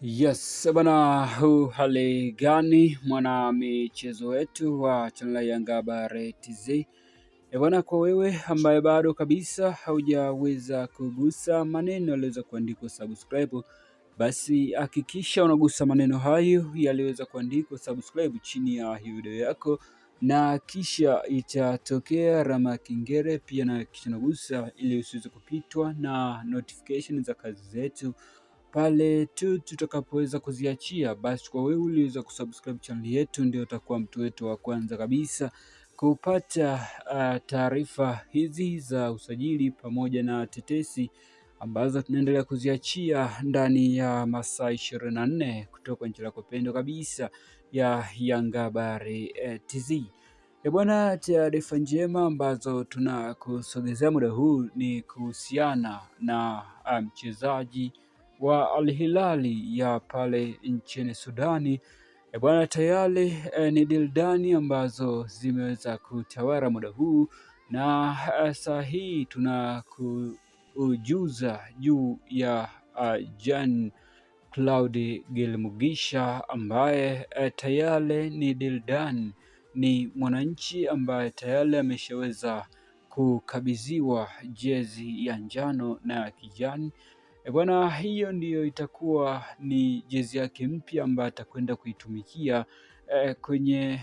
Yes, bana, hali gani mwana michezo wetu wa channel ya Yanga Habari TZ. Bwana, kwa wewe ambaye bado kabisa haujaweza kugusa maneno yaliweza kuandikwa subscribe, basi hakikisha unagusa maneno hayo yaliweza kuandikwa subscribe chini ya hii video yako, na kisha itatokea alama ya kengele pia, na kisha unagusa ili usiweze kupitwa na notification za kazi zetu pale tu tutakapoweza kuziachia. Basi kwa wewe uliweza kusubscribe channel yetu, ndio utakuwa mtu wetu wa kwanza kabisa kupata taarifa hizi za usajili pamoja na tetesi ambazo tunaendelea kuziachia ndani ya masaa 24 kutoka nchi lako pendwa kabisa ya Yanga Habari TZ. Bwana, taarifa njema ambazo tunakusogezea muda huu ni kuhusiana na mchezaji wa Al Hilali ya pale nchini Sudani. Bwana, tayari ni dildani ambazo zimeweza kutawala muda huu, na saa hii tunakujuza juu ya Jean Claude Gilmugisha ambaye tayari ni dildani, ni mwananchi ambaye tayari ameshaweza kukabidhiwa jezi ya njano na ya kijani. Bwana, hiyo ndiyo itakuwa ni jezi yake mpya ambayo atakwenda kuitumikia kwenye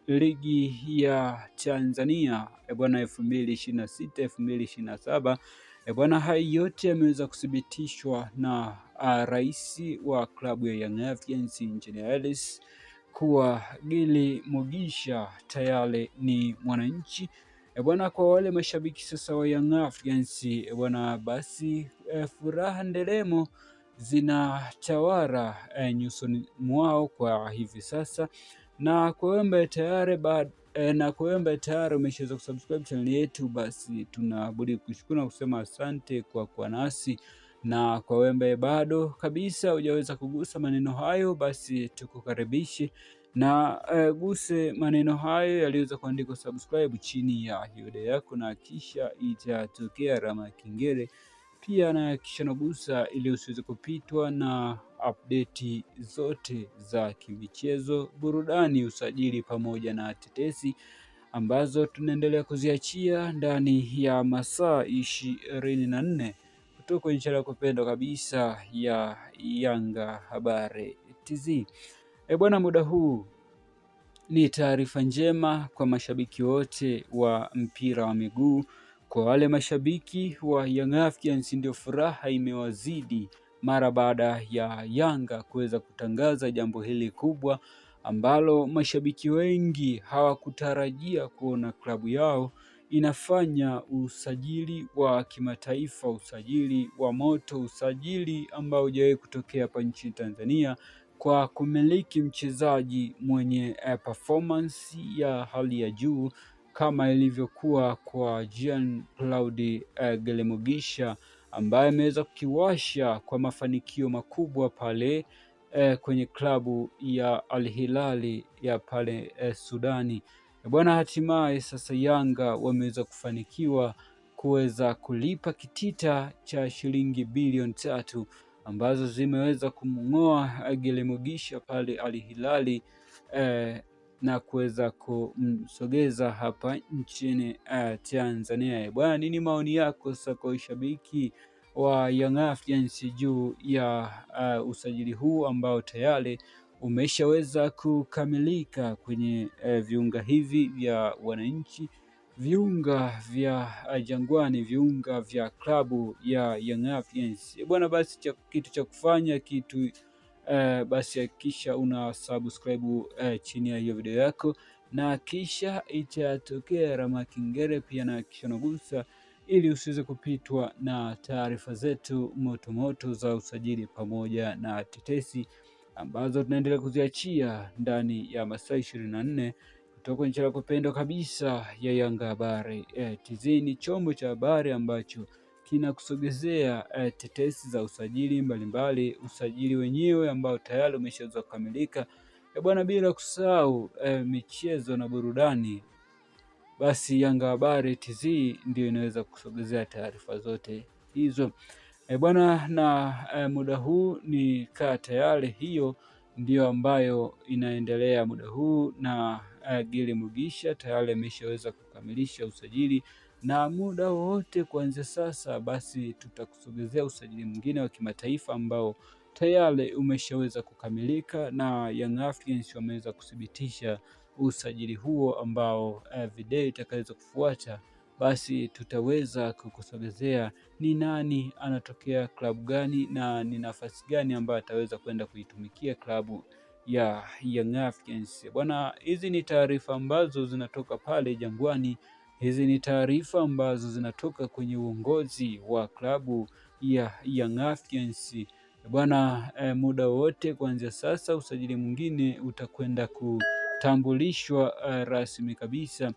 ligi ya Tanzania bwana 2026 2027. Bwana, hai yote yameweza kuthibitishwa na rais wa klabu ya Young Africans Engineer Hersi kuwa Gilmugisha tayari ni mwananchi. Bwana, kwa wale mashabiki sasa wa Young Africans bwana, basi furaha ndelemo zinatawala nyusoni mwao kwa hivi sasa, na kwa wewe tayari umeshaweza kusubscribe channel yetu, basi tunabudi kushukuru na kusema asante kwa kuwa nasi, na kwa wewe bado kabisa hujaweza kugusa maneno hayo, basi tukukaribishe na guse maneno hayo yaliweza kuandikwa subscribe chini ya video yako, na kisha itatokea alama ya kengele pia, na kisha nagusa ili usiweze kupitwa na update zote za kimichezo, burudani, usajili pamoja na tetesi ambazo tunaendelea kuziachia ndani ya masaa 24 kutoka nchi yako pendwa kabisa ya Yanga Habari TZ. Bwana, muda huu ni taarifa njema kwa mashabiki wote wa mpira wa miguu. Kwa wale mashabiki wa Young Africans ndio furaha imewazidi mara baada ya Yanga kuweza kutangaza jambo hili kubwa ambalo mashabiki wengi hawakutarajia kuona klabu yao inafanya usajili wa kimataifa, usajili wa moto, usajili ambao hujawahi kutokea hapa nchini Tanzania, kwa kumiliki mchezaji mwenye performance ya hali ya juu kama ilivyokuwa kwa Jean Claude Gilmugisha ambaye ameweza kukiwasha kwa mafanikio makubwa pale kwenye klabu ya Al Hilali ya pale Sudani. Bwana, hatimaye sasa Yanga wameweza kufanikiwa kuweza kulipa kitita cha shilingi bilioni 3 ambazo zimeweza kumng'oa Gilmugisha pale Al Hilali na kuweza kumsogeza hapa nchini Tanzania. Bwana, nini maoni yako sasa kwa ushabiki wa Young Africans juu ya usajili huu ambao tayari umeshaweza kukamilika kwenye viunga hivi vya wananchi, viunga vya Jangwani, viunga vya klabu ya Young Africans? Bwana, basi kitu cha kufanya basi hakikisha una subscribe chini ya hiyo video yako, na kisha itatokea alama ya kengele pia, na kisha unagusa ili usiweze kupitwa na taarifa zetu moto za usajili pamoja na tetesi ambazo tunaendelea kuziachia ndani ya masaa 24 kutoka nchi yako pendwa kabisa ya Yanga Habari TZ. Ni chombo cha habari ambacho kinakusogezea tetesi za usajili mbalimbali, usajili wenyewe ambao tayari umeshaweza kukamilika bwana, bila kusahau michezo na burudani. Basi Yanga Habari TZ ndio inaweza kusogezea taarifa zote hizo. Bwana na muda huu ni kaa tayari, hiyo ndio ambayo inaendelea muda huu, na Gili Mugisha tayari ameshaweza kukamilisha usajili, na muda wote kuanzia sasa basi tutakusogezea usajili mwingine wa kimataifa ambao tayari umeshaweza kukamilika, na Young Africans wameweza kuthibitisha usajili huo ambao video itakaweza kufuata basi tutaweza kukusogezea ni nani anatokea klabu gani na ni nafasi gani ambayo ataweza kwenda kuitumikia klabu ya Young Africans. Bwana, hizi ni taarifa ambazo zinatoka pale Jangwani. Hizi ni taarifa ambazo zinatoka kwenye uongozi wa klabu ya Young Africans. Bwana, muda wote kuanzia sasa usajili mwingine utakwenda kutambulishwa rasmi kabisa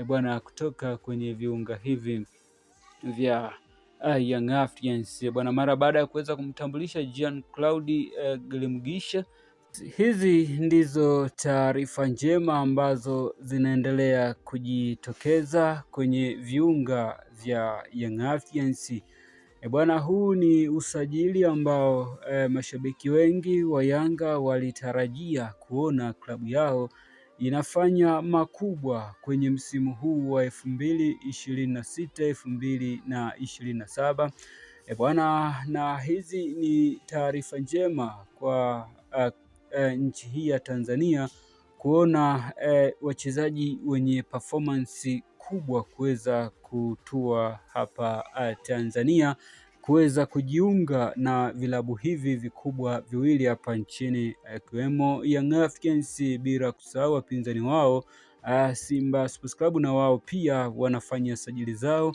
bwana, kutoka kwenye viunga hivi vya Young Africans bwana, mara baada ya kuweza kumtambulisha Jean Claude Gili Mugisha. Hizi ndizo taarifa njema ambazo zinaendelea kujitokeza kwenye viunga vya Young Africans. Bwana, huu ni usajili ambao mashabiki wengi wa Yanga walitarajia kuona klabu yao inafanya makubwa kwenye msimu huu wa 2026 2027. Bwana, na hizi ni taarifa njema kwa nchi hii ya Tanzania kuona wachezaji wenye performance kubwa kuweza kutua hapa Tanzania, kuweza kujiunga na vilabu hivi vikubwa viwili hapa nchini, ikiwemo Young Africans, bila kusahau wapinzani wao Simba Sports Club, na wao pia wanafanya sajili zao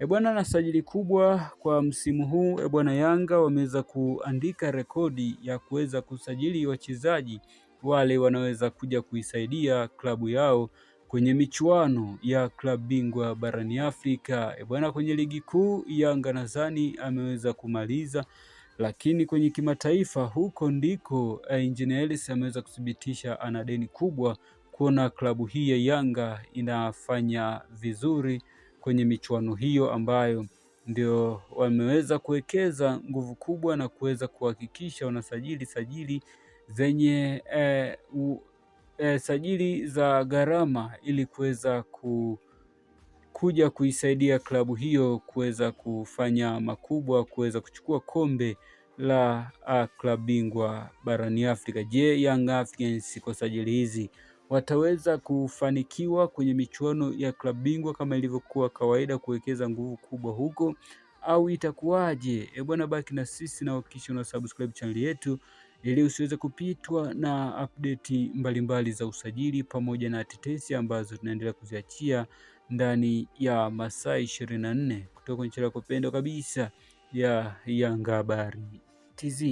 bwana, na sajili kubwa kwa msimu huu bwana. Yanga wameweza kuandika rekodi ya kuweza kusajili wachezaji wale wanaweza kuja kuisaidia klabu yao kwenye michuano ya klabu bingwa barani Afrika bwana. Kwenye ligi kuu Yanga nadhani ameweza kumaliza, lakini kwenye kimataifa huko ndiko Engineer Hersi ameweza kuthibitisha ana deni kubwa kuona klabu hii ya Yanga inafanya vizuri kwenye michuano hiyo ambayo ndio wameweza kuwekeza nguvu kubwa na kuweza kuhakikisha wanasajili sajili zenye sajili za gharama ili kuweza kuja kuisaidia klabu hiyo kuweza kufanya makubwa, kuweza kuchukua kombe la klabu bingwa barani Afrika. Je, Young Africans kwa sajili hizi wataweza kufanikiwa kwenye michuano ya klabu bingwa kama ilivyokuwa kawaida kuwekeza nguvu kubwa huko, au itakuwaje? Bwana, baki na sisi na hakikisha una subscribe channel yetu ili usiweze kupitwa na update mbalimbali za usajili pamoja na tetesi ambazo tunaendelea kuziachia ndani ya masaa 24 kutoka nchi yako pendwa kabisa ya Yanga Habari TZ.